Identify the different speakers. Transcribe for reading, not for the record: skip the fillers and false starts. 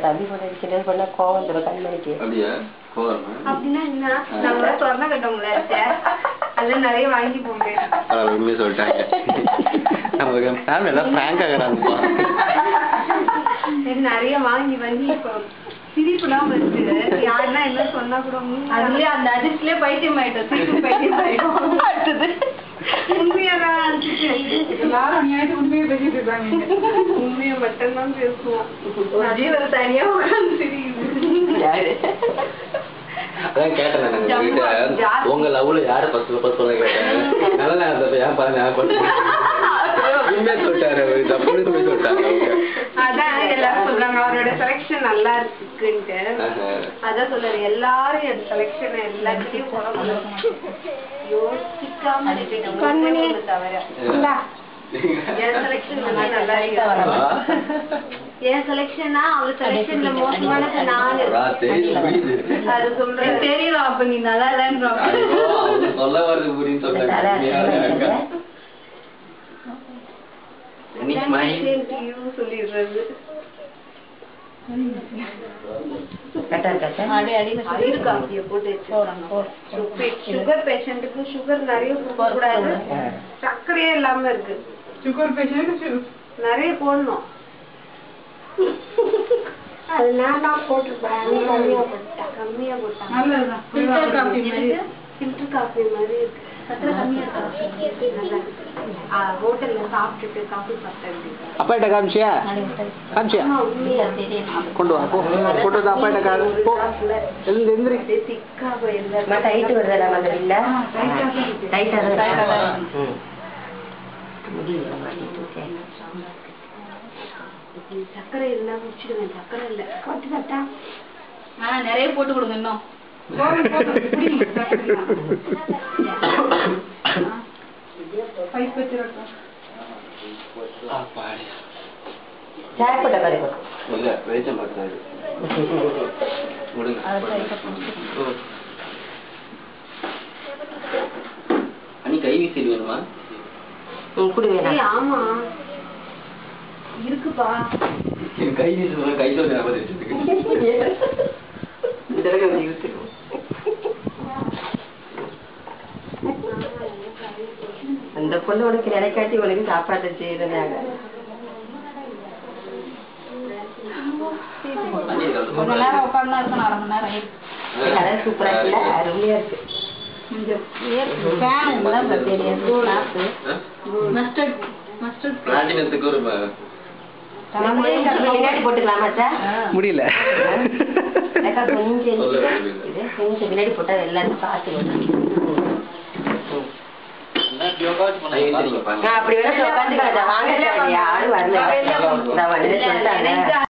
Speaker 1: தம்பி கூட இருக்கிறது பண்ண கோவம் தரும் கண்மணிக்கு.
Speaker 2: அப்படின்னா என்ன நாங்க சொன்ன கட்டவங்கள அதெல்லாம் நிறைய வாங்கி போங்க.
Speaker 3: உண்மையை சொல்லிட்டாங்க. நமக்கு ஃபேமிலி எல்லாம் பிராங்க் ஆகுறாங்கப்பா.
Speaker 2: நிறைய வாங்கி வாங்கி இப்போ சிரிப்புலாம் இருக்கு. யாருன்னா என்ன சொன்னா கூட அதுலயே அந்த அதிர்ச்சிலே பைத்தியம் ஆயிட்டோம். சிரிப்பு பைத்தியம் ஆயிட்டோம். அடுத்தது உண்மையாதான் உண்மையை பேசிட்டு இருக்காங்க. உண்மையை மட்டும்தான் பேசுவோம். ஒரு தனியா உட்காந்து சிரிக்குது.
Speaker 3: அதான் கேட்டேன் உங்க லவ்ல யாரு ஃபர்ஸ்ட் சொல்ல கேட்டேன். நல்ல நேரத்தை ஏன் பாருங்க சொல்லிட்டாரு. சொல்லிட்டாங்க.
Speaker 2: அதான் எல்லாரும் சொல்றாங்க அவரோட செலக்ஷன் நல்லா இருக்குன்ட்டு. அதான் சொல்றாரு எல்லாரும் செலக்ஷன் எல்லாத்தையும் யோசிக்காம தவிர என் செலக்ஷன் நல்லா என் செலக்ஷனா அவங்க செலக்ஷன்ல மோசமானது நானு. அது சொல்றேன் தெரியல. அப்ப நீ நல்லா இல்லைன்ற
Speaker 3: சொல்ல வருது புரியும் சொல்றேன்.
Speaker 2: சொல்லிடுறது சுகர் பேஷண்ட்டுக்கு சுகர் நிறைய போடக்கூடாது. சர்க்கரையே இல்லாம இருக்கு. சுகர் பேஷண்ட் நிறைய போடணும். அது நான் தான் போட்டிருப்பேன். கம்மியா போட்டாங்க. ஃபில்டர் காஃபி மாதிரி இருக்கு. ஹோட்டல்ல சாப்பிட்டுட்டு காஃபி சாப்பிட்டேன்.
Speaker 3: அப்பாட்ட காமிச்சியா காமிச்சியா கொண்டு வா கொண்டு வந்து அப்பாட்ட
Speaker 1: டைட் வருதா மாதிரி இல்ல
Speaker 2: சக்கரை இருந்தா குடிச்சிடுவேன். சக்கரை இல்ல கொட்டு சாப்பிட்டா
Speaker 4: நிறைய போட்டு கொடுங்க. இன்னும்
Speaker 3: கை வீசி வேணுமா?
Speaker 2: ஆமா இருக்குப்பா.
Speaker 3: கை வீசு கை சொல்லி
Speaker 1: அந்த பொண்ணு உனக்கு நினைக்காட்டி உனக்கு சாப்பாடு செய்யறாங்க.
Speaker 4: கொஞ்ச நேரம் உட்கார்ந்தா இருக்கணும். அரை மணி நேரம்
Speaker 1: சூப்பரா இருக்குல்ல, அருமையா இருக்கு. போட்டுக்கலாமா?
Speaker 3: முடியல
Speaker 1: கொஞ்சம் பின்னாடி போட்டா எல்லாரும் பார்த்து அப்படி வேணா உட்காந்துக்காத. வாங்க யாரும் வரல.